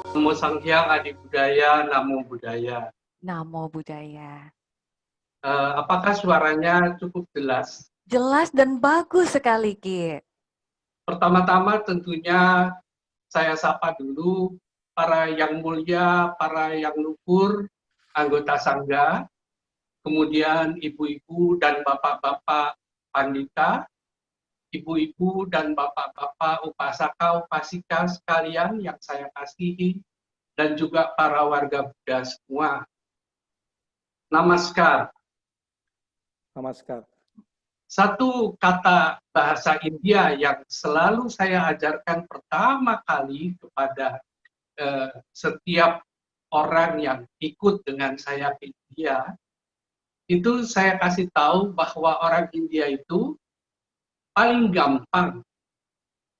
Namo Sang Hyang Adi Budaya, Namo Buddhaya. Namo Buddhaya. Apakah suaranya cukup jelas? Jelas dan bagus sekali, Ki. Pertama-tama tentunya saya sapa dulu para yang mulia, para yang luhur, anggota Sangga, kemudian ibu-ibu dan bapak-bapak pandita, ibu-ibu dan bapak-bapak upasaka, upasika sekalian yang saya kasihi, dan juga para warga Buddha semua. Namaskar. Namaskar. Satu kata bahasa India yang selalu saya ajarkan pertama kali kepada setiap orang yang ikut dengan saya ke India, itu saya kasih tahu bahwa orang India itu paling gampang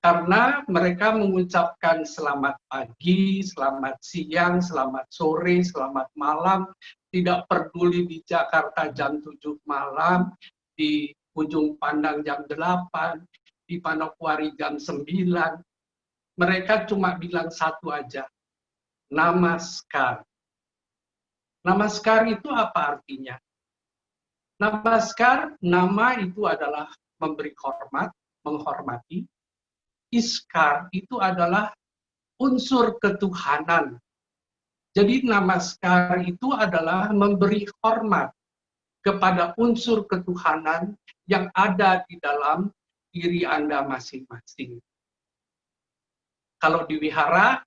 karena mereka mengucapkan selamat pagi, selamat siang, selamat sore, selamat malam, tidak peduli di Jakarta jam 7 malam, di Ujung Pandang jam 8, di Manokwari jam 9. Mereka cuma bilang satu aja, Namaskar. Namaskar itu apa artinya? Namaskar, nama itu adalah memberi hormat, menghormati. Iskar itu adalah unsur ketuhanan. Jadi namaskar itu adalah memberi hormat kepada unsur ketuhanan yang ada di dalam diri Anda masing-masing. Kalau di wihara,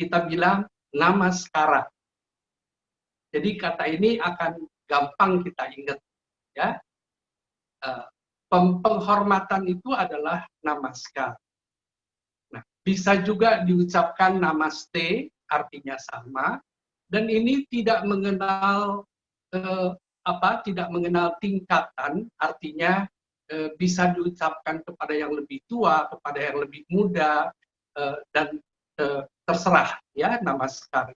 kita bilang namaskara. Jadi kata ini akan gampang kita ingat. Ya. Penghormatan itu adalah namaskar. Nah, bisa juga diucapkan namaste, artinya sama, dan ini tidak mengenal tidak mengenal tingkatan, artinya bisa diucapkan kepada yang lebih tua, kepada yang lebih muda, dan terserah ya namaskar.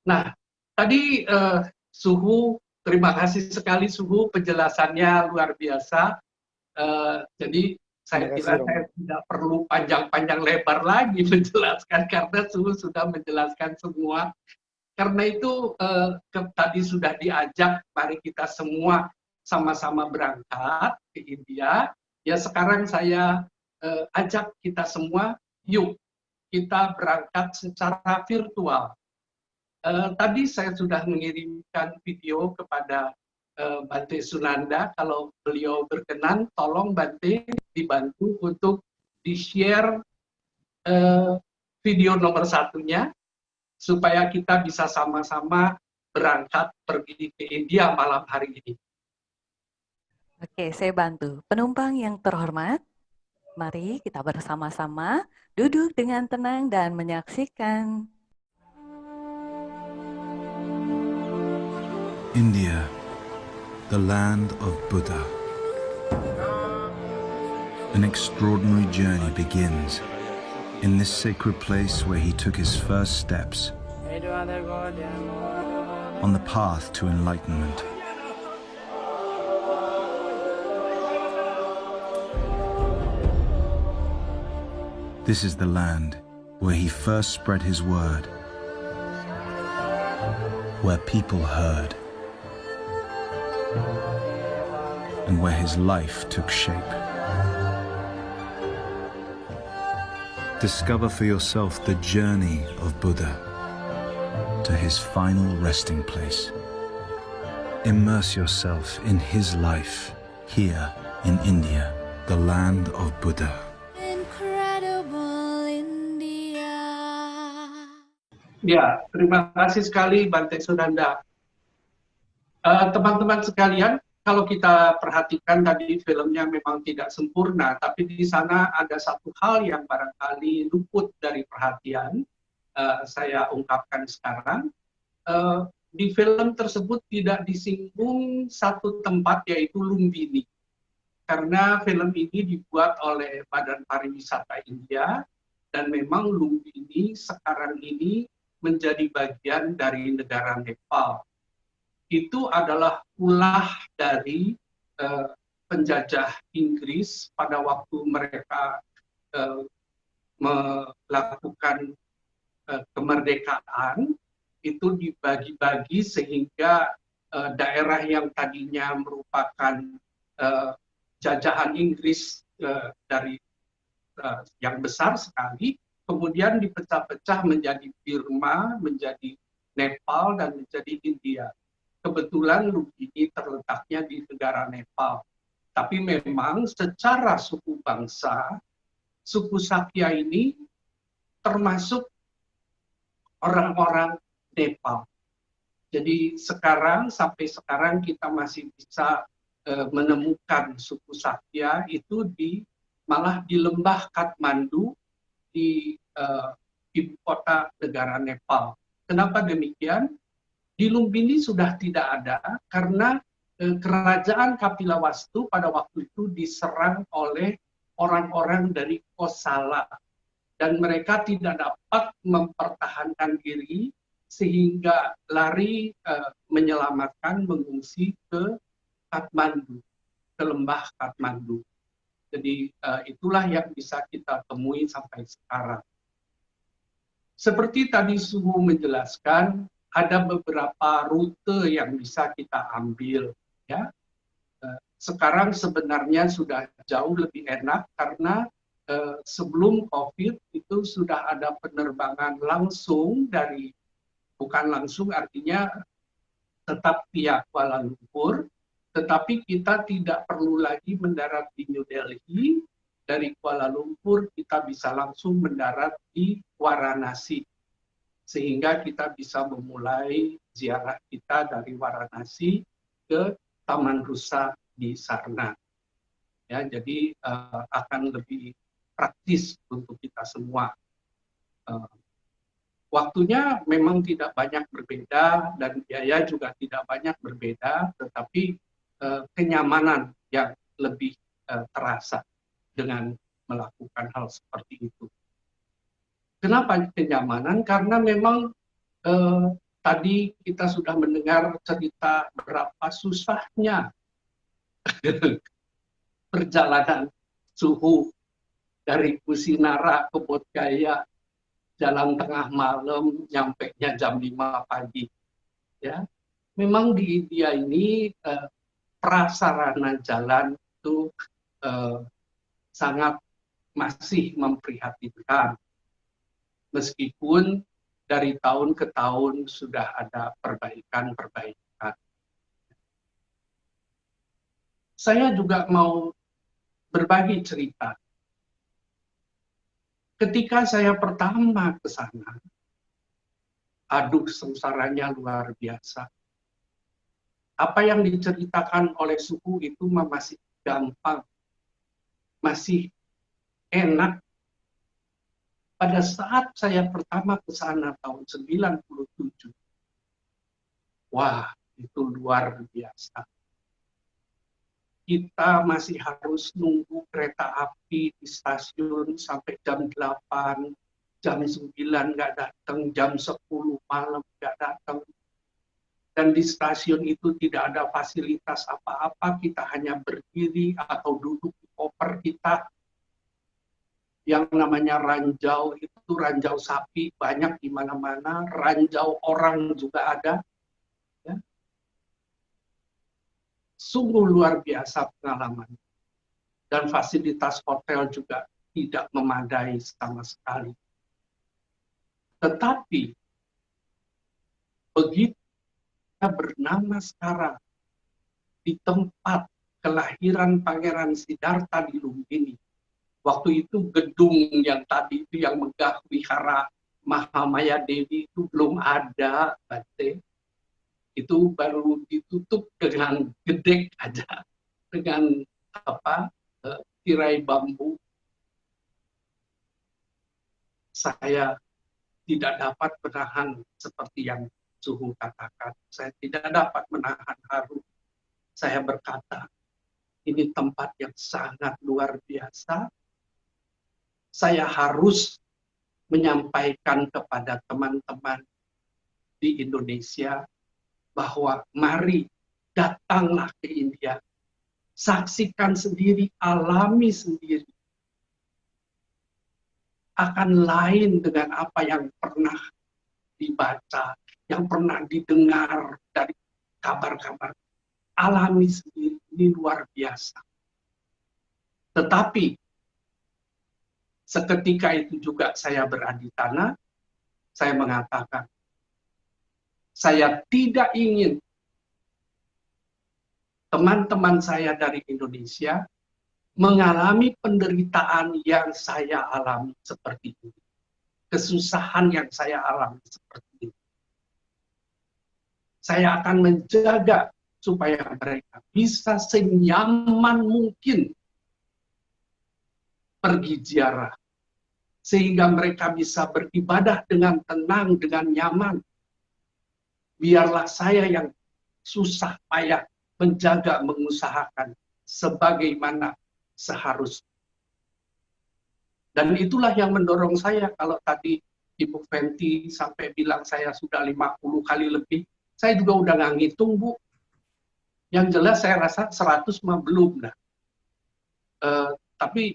Nah, tadi Suhu, terima kasih sekali Suhu, penjelasannya luar biasa. Jadi saya kira saya tidak perlu panjang-panjang lebar lagi menjelaskan karena Suhu sudah menjelaskan semua. Karena itu tadi sudah diajak, mari kita semua sama-sama berangkat ke India. Ya sekarang saya ajak kita semua, yuk kita berangkat secara virtual. Tadi saya sudah mengirimkan video kepada Bante Sunanda. Kalau beliau berkenan, tolong Bante dibantu untuk di-share video nomor satunya, supaya kita bisa sama-sama berangkat pergi ke India malam hari ini. Oke, saya bantu. Penumpang yang terhormat, mari kita bersama-sama duduk dengan tenang dan menyaksikan. India, the land of Buddha. An extraordinary journey begins in this sacred place where he took his first steps on the path to enlightenment. This is the land where he first spread his word, where people heard, and where his life took shape. Discover for yourself the journey of Buddha to his final resting place. Immerse yourself in his life here in India, the land of Buddha. Incredible India. Ya, terima kasih sekali Bante Sunanda. Teman-teman sekalian, kalau kita perhatikan tadi filmnya memang tidak sempurna, tapi di sana ada satu hal yang barangkali luput dari perhatian. Saya ungkapkan sekarang. Di film tersebut tidak disinggung satu tempat, yaitu Lumbini. Karena film ini dibuat oleh Badan Pariwisata India, dan memang Lumbini sekarang ini menjadi bagian dari negara Nepal. Itu adalah ulah dari penjajah Inggris pada waktu mereka melakukan kemerdekaan itu dibagi-bagi sehingga daerah yang tadinya merupakan jajahan Inggris dari yang besar sekali, kemudian dipecah-pecah menjadi Burma, menjadi Nepal, dan menjadi India. Kebetulan Lumbini terletaknya di negara Nepal. Tapi memang secara suku bangsa, suku Sakya ini termasuk orang-orang Nepal. Jadi sampai sekarang kita masih bisa menemukan suku Sakya itu malah di lembah Kathmandu, di ibu kota negara Nepal. Kenapa demikian? Di Lumbini sudah tidak ada karena kerajaan Kapilawastu pada waktu itu diserang oleh orang-orang dari Kosala dan mereka tidak dapat mempertahankan diri sehingga lari menyelamatkan mengungsi ke Kathmandu, ke lembah Kathmandu. Jadi itulah yang bisa kita temui sampai sekarang. Seperti tadi Suhu menjelaskan, ada beberapa rute yang bisa kita ambil. Ya. Sekarang sebenarnya sudah jauh lebih enak karena sebelum COVID itu sudah ada penerbangan langsung bukan langsung artinya tetap via Kuala Lumpur, tetapi kita tidak perlu lagi mendarat di New Delhi. Dari Kuala Lumpur kita bisa langsung mendarat di Varanasi. Sehingga kita bisa memulai ziarah kita dari Varanasi ke Taman Rusa di Sarna. Ya, jadi akan lebih praktis untuk kita semua. Waktunya memang tidak banyak berbeda dan biaya juga tidak banyak berbeda, tetapi kenyamanan yang lebih terasa dengan melakukan hal seperti itu. Kenapa kenyamanan? Karena memang tadi kita sudah mendengar cerita berapa susahnya perjalanan Suhu dari Kusinara ke Bodhgaya, jalan tengah malam, nyampenya jam 5 pagi. Ya, memang di India ini prasarana jalan itu sangat masih memprihatinkan. Meskipun dari tahun ke tahun sudah ada perbaikan-perbaikan. Saya juga mau berbagi cerita. Ketika saya pertama ke sana, aduh sengsaranya luar biasa. Apa yang diceritakan oleh Suhu itu masih gampang, masih enak. Pada saat saya pertama ke sana tahun 97, wah itu luar biasa. Kita masih harus nunggu kereta api di stasiun sampai jam 8, jam 9 nggak datang, jam 10 malam nggak datang. Dan di stasiun itu tidak ada fasilitas apa-apa, kita hanya berdiri atau duduk di koper kita. Yang namanya ranjau itu ranjau sapi banyak di mana-mana, ranjau orang juga ada. Ya. Sungguh luar biasa pengalaman. Dan fasilitas hotel juga tidak memadai sama sekali. Tetapi begitu kita bernama sekarang di tempat kelahiran Pangeran Siddhartha di Lumbini. Waktu itu gedung yang tadi itu yang megah wihara Mahamaya Dewi itu belum ada, Bate. Itu baru ditutup dengan gedek aja, dengan tirai bambu. Saya tidak dapat menahan seperti yang Suhu katakan. Saya tidak dapat menahan haru. Saya berkata, ini tempat yang sangat luar biasa. Saya harus menyampaikan kepada teman-teman di Indonesia bahwa mari datanglah ke India, saksikan sendiri, alami sendiri akan lain dengan apa yang pernah dibaca, yang pernah didengar dari kabar-kabar. Alami sendiri, ini luar biasa. Tetapi seketika itu juga saya berada di tanah, saya mengatakan, saya tidak ingin teman-teman saya dari Indonesia mengalami penderitaan yang saya alami seperti ini. Kesusahan yang saya alami seperti ini. Saya akan menjaga supaya mereka bisa senyaman mungkin pergi ziarah. Sehingga mereka bisa beribadah dengan tenang, dengan nyaman. Biarlah saya yang susah payah menjaga, mengusahakan sebagaimana seharusnya. Dan itulah yang mendorong saya, kalau tadi Ibu Fenty sampai bilang saya sudah 50 kali lebih, saya juga udah nggak ngitung, Bu. Yang jelas saya rasa 100 mah belum. Nah. Tapi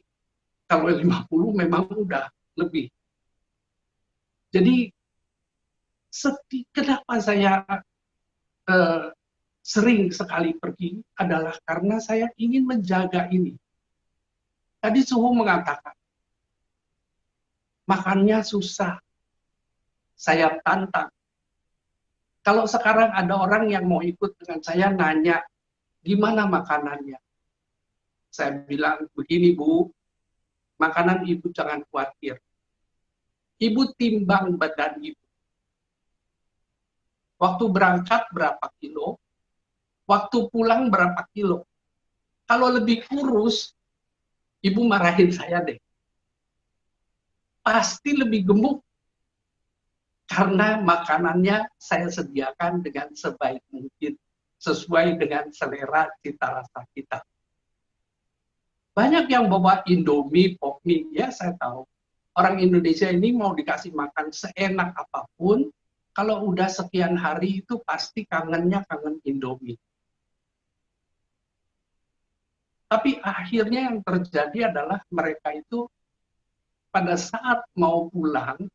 kalau 50 memang udah lebih. Jadi, kenapa saya sering sekali pergi adalah karena saya ingin menjaga ini. Tadi Suhu mengatakan, makannya susah. Saya tantang. Kalau sekarang ada orang yang mau ikut dengan saya nanya, gimana makanannya? Saya bilang, begini Bu, makanan Ibu jangan khawatir. Ibu timbang badan Ibu. Waktu berangkat berapa kilo, waktu pulang berapa kilo. Kalau lebih kurus, Ibu marahin saya deh. Pasti lebih gemuk. Karena makanannya saya sediakan dengan sebaik mungkin. Sesuai dengan selera cita rasa kita. Banyak yang bawa Indomie, Pop Mie, ya saya tahu. Orang Indonesia ini mau dikasih makan seenak apapun, kalau udah sekian hari itu pasti kangennya kangen Indomie. Tapi akhirnya yang terjadi adalah mereka itu pada saat mau pulang,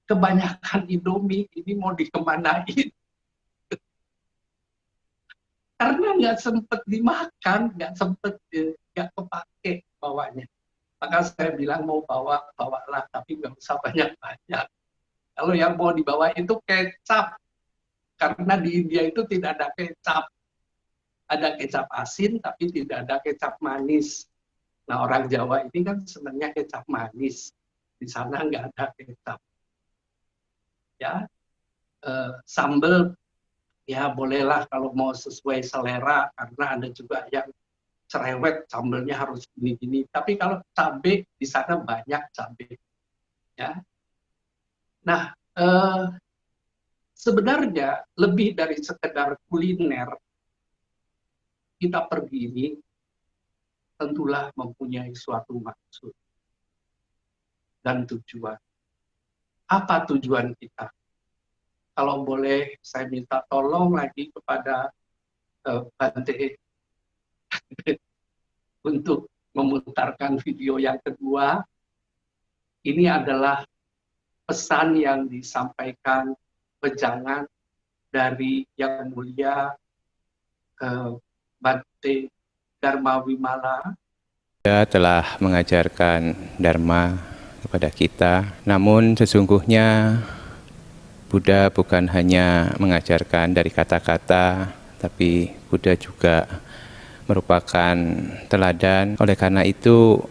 kebanyakan Indomie ini mau dikemanain. Karena nggak sempet dimakan, nggak sempet, nggak kepake bawanya. Maka saya bilang mau bawalah, tapi nggak usah banyak-banyak. Kalau yang mau dibawa itu kecap. Karena di India itu tidak ada kecap. Ada kecap asin, tapi tidak ada kecap manis. Nah, orang Jawa ini kan sebenarnya kecap manis. Di sana nggak ada kecap. Ya, sambal, ya bolehlah kalau mau sesuai selera, karena ada juga yang cerewet, sambelnya harus gini-gini. Tapi kalau cabai, di sana banyak cabai. Ya. Nah, sebenarnya lebih dari sekedar kuliner, kita pergi ini tentulah mempunyai suatu maksud dan tujuan. Apa tujuan kita? Kalau boleh saya minta tolong lagi kepada Bante untuk memutarkan video yang kedua. Ini adalah pesan yang disampaikan pejangan dari Yang Mulia Bante Dharma Wimala. Dia telah mengajarkan Dharma kepada kita, namun sesungguhnya Buddha bukan hanya mengajarkan dari kata-kata, tapi Buddha juga merupakan teladan. Oleh karena itu,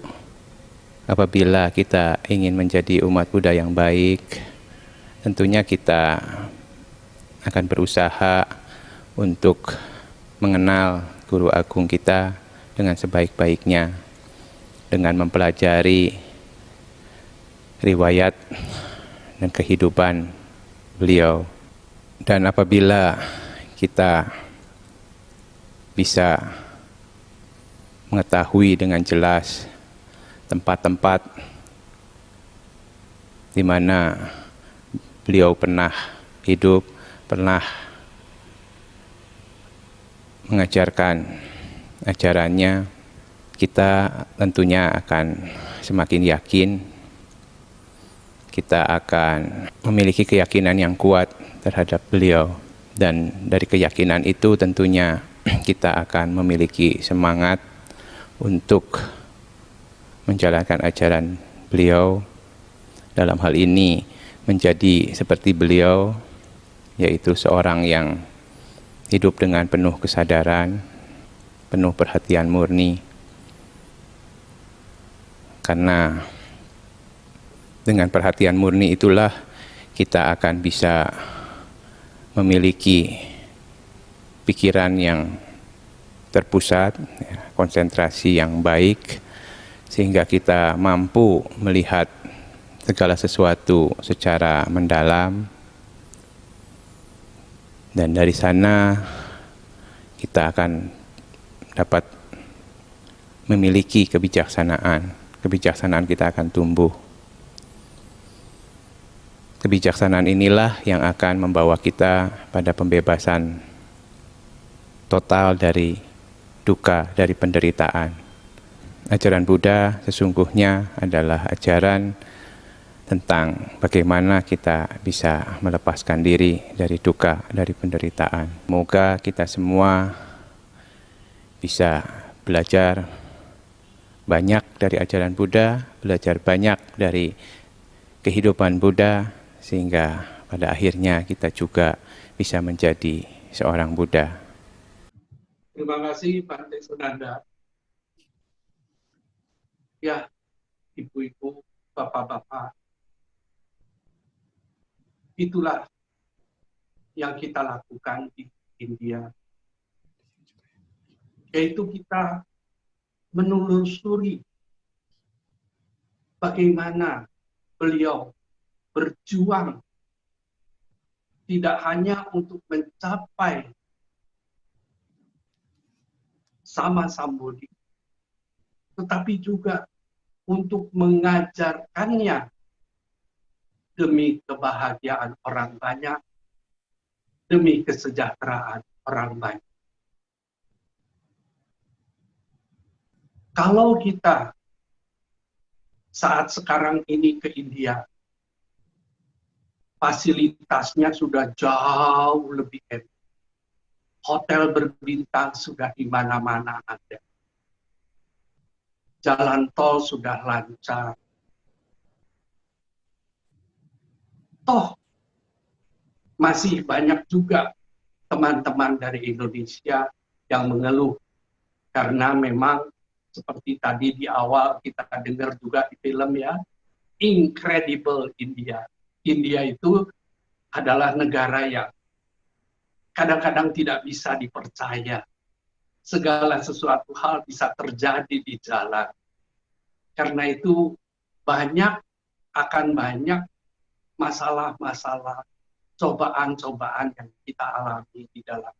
apabila kita ingin menjadi umat Buddha yang baik, tentunya kita akan berusaha untuk mengenal Guru Agung kita dengan sebaik-baiknya, dengan mempelajari riwayat dan kehidupan beliau. Dan apabila kita bisa mengetahui dengan jelas tempat-tempat di mana beliau pernah hidup, pernah mengajarkan ajarannya, kita tentunya akan semakin yakin, kita akan memiliki keyakinan yang kuat terhadap beliau. Dan dari keyakinan itu tentunya kita akan memiliki semangat untuk menjalankan ajaran beliau, dalam hal ini menjadi seperti beliau, yaitu seorang yang hidup dengan penuh kesadaran, penuh perhatian murni. Karena dengan perhatian murni itulah kita akan bisa memiliki pikiran yang terpusat, konsentrasi yang baik, sehingga kita mampu melihat segala sesuatu secara mendalam, dan dari sana kita akan dapat memiliki kebijaksanaan. Kebijaksanaan kita akan tumbuh. Kebijaksanaan inilah yang akan membawa kita pada pembebasan total dari duka, dari penderitaan. Ajaran Buddha sesungguhnya adalah ajaran tentang bagaimana kita bisa melepaskan diri dari duka, dari penderitaan. Semoga kita semua bisa belajar banyak dari ajaran Buddha, belajar banyak dari kehidupan Buddha, sehingga pada akhirnya kita juga bisa menjadi seorang Buddha. Terima kasih Bante Sunanda. Ya, ibu-ibu, bapak-bapak, itulah yang kita lakukan di India, yaitu kita menelusuri bagaimana beliau berjuang tidak hanya untuk mencapai sama Sambodhi, tetapi juga untuk mengajarkannya demi kebahagiaan orang banyak, demi kesejahteraan orang banyak. Kalau kita saat sekarang ini ke India, fasilitasnya sudah jauh lebih enak. Hotel berbintang sudah di mana-mana ada. Jalan tol sudah lancar. Toh, masih banyak juga teman-teman dari Indonesia yang mengeluh. Karena memang seperti tadi di awal kita dengar juga di film ya, Incredible India. India itu adalah negara yang kadang-kadang tidak bisa dipercaya. Segala sesuatu hal bisa terjadi di jalan. Karena itu akan banyak masalah-masalah, cobaan-cobaan yang kita alami di dalam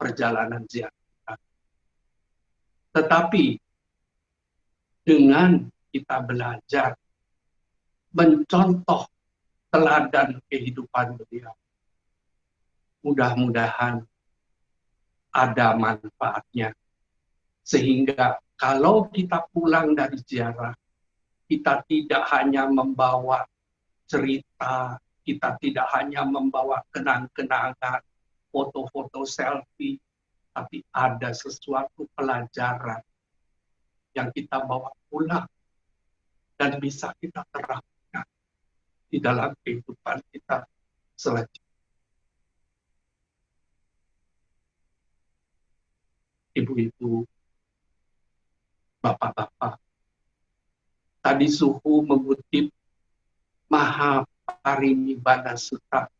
perjalanan ziarah kita. Tetapi dengan kita belajar mencontoh teladan kehidupan beliau, mudah-mudahan ada manfaatnya. Sehingga kalau kita pulang dari ziarah, kita tidak hanya membawa cerita, kita tidak hanya membawa kenang-kenangan, foto-foto selfie, tapi ada sesuatu pelajaran yang kita bawa pulang dan bisa kita terapkan di dalam kehidupan kita selanjutnya. Ibu-ibu, bapak-bapak, tadi Suhu mengutip Mahaparinibbana Sutta.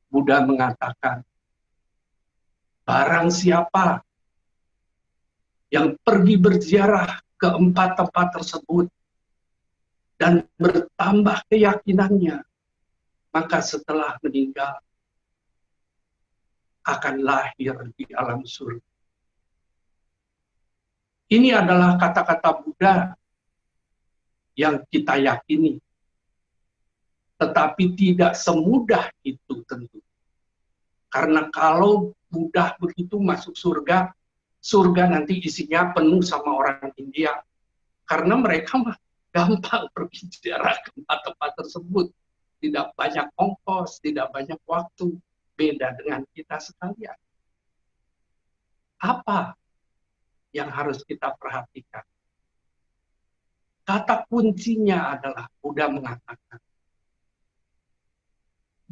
Buddha mengatakan, barang siapa yang pergi berziarah ke 4 tempat tersebut dan bertambah keyakinannya, maka setelah meninggal akan lahir di alam surga. Ini adalah kata-kata Buddha yang kita yakini. Tetapi tidak semudah itu tentu. Karena kalau Buddha begitu masuk surga, surga nanti isinya penuh sama orang India. Karena mereka mah gampang berbicara ke tempat-tempat tersebut. Tidak banyak ongkos, tidak banyak waktu. Beda dengan kita sekalian. Apa yang harus kita perhatikan? Kata kuncinya adalah Buddha mengatakan,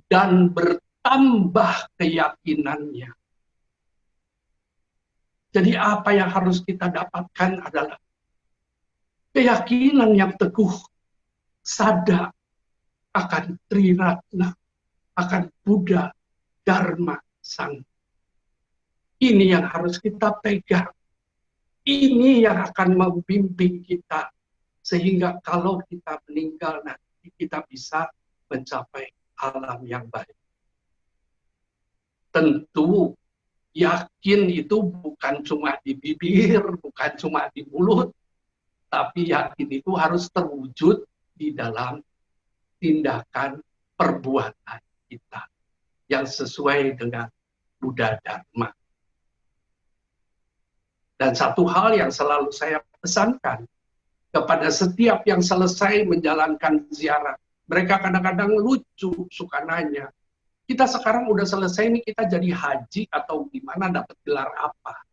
dan bertambah keyakinannya. Jadi apa yang harus kita dapatkan adalah keyakinan yang teguh, sadar akan Triratna, akan Buddha, Dharma, Sangha. Ini yang harus kita pegang. Ini yang akan membimbing kita. Sehingga kalau kita meninggal nanti kita bisa mencapai alam yang baik. Tentu yakin itu bukan cuma di bibir, bukan cuma di mulut. Tapi yakin itu harus terwujud di dalam tindakan perbuatan kita yang sesuai dengan Buddha Dharma. Dan satu hal yang selalu saya pesankan kepada setiap yang selesai menjalankan ziarah, mereka kadang-kadang lucu, suka nanya, kita sekarang udah selesai nih, kita jadi haji atau gimana, dapat gelar apa?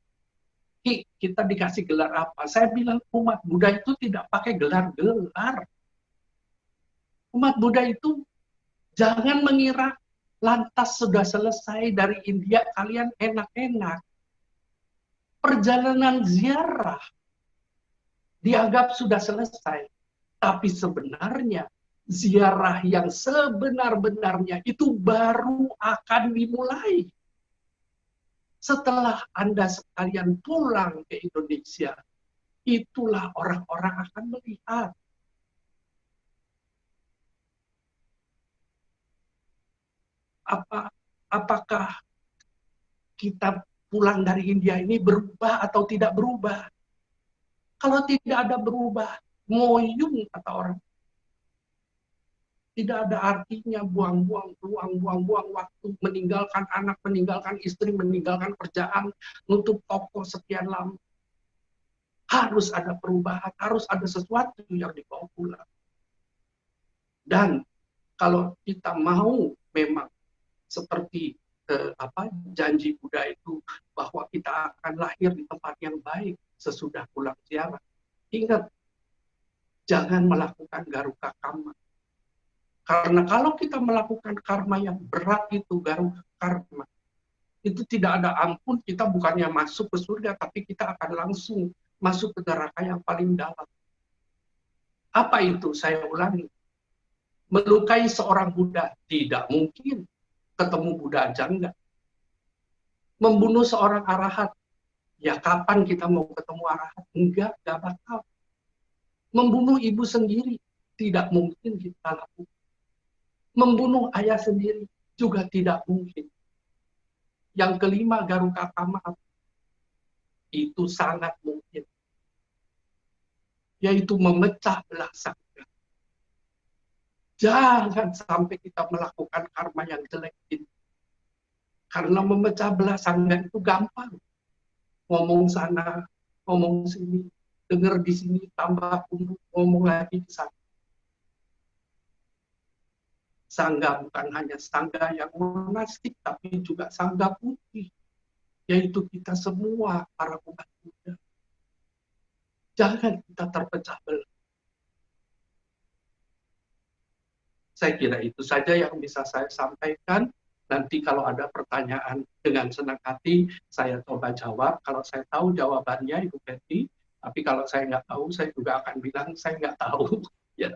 Kita dikasih gelar apa? Saya bilang umat Buddha itu tidak pakai gelar-gelar. Umat Buddha itu jangan mengira lantas sudah selesai dari India kalian enak-enak. Perjalanan ziarah dianggap sudah selesai. Tapi sebenarnya ziarah yang sebenar-benarnya itu baru akan dimulai. Setelah Anda sekalian pulang ke Indonesia, itulah orang-orang akan melihat. Apakah kita pulang dari India ini berubah atau tidak berubah? Kalau tidak ada berubah, ngoyong kata orang. Tidak ada artinya buang-buang peluang, buang-buang waktu, meninggalkan anak, meninggalkan istri, meninggalkan kerjaan, nutup toko sekian lama. Harus ada perubahan, harus ada sesuatu yang dibawa pulang. Dan kalau kita mau memang seperti janji Buddha itu, bahwa kita akan lahir di tempat yang baik sesudah pulang ziarah. Ingat, jangan melakukan garuka karma. Karena kalau kita melakukan karma yang berat itu, garuka karma, itu tidak ada ampun, kita bukannya masuk ke surga, tapi kita akan langsung masuk ke neraka yang paling dalam. Apa itu? Saya ulangi. Melukai seorang Buddha, tidak mungkin. Ketemu Buddha aja enggak. Membunuh seorang arahat, ya kapan kita mau ketemu arahat? Enggak bakal. Membunuh ibu sendiri, tidak mungkin kita lakukan. Membunuh ayah sendiri, juga tidak mungkin. Yang kelima, garuka karma, itu sangat mungkin. Yaitu memecah belah sangga. Jangan sampai kita melakukan karma yang jelek ini. Karena memecah belah sangga itu gampang. Ngomong sana, ngomong sini, dengar di sini, tambah kumpul, ngomong lagi di sana. Sangga bukan hanya sangga yang monastik, tapi juga sangga putih. Yaitu kita semua, para umat Buddha. Jangan kita terpecah belah. Saya kira itu saja yang bisa saya sampaikan. Nanti kalau ada pertanyaan dengan senang hati, saya coba jawab. Kalau saya tahu jawabannya, Ibu Betty. Tapi kalau saya nggak tahu, saya juga akan bilang saya nggak tahu. Ya.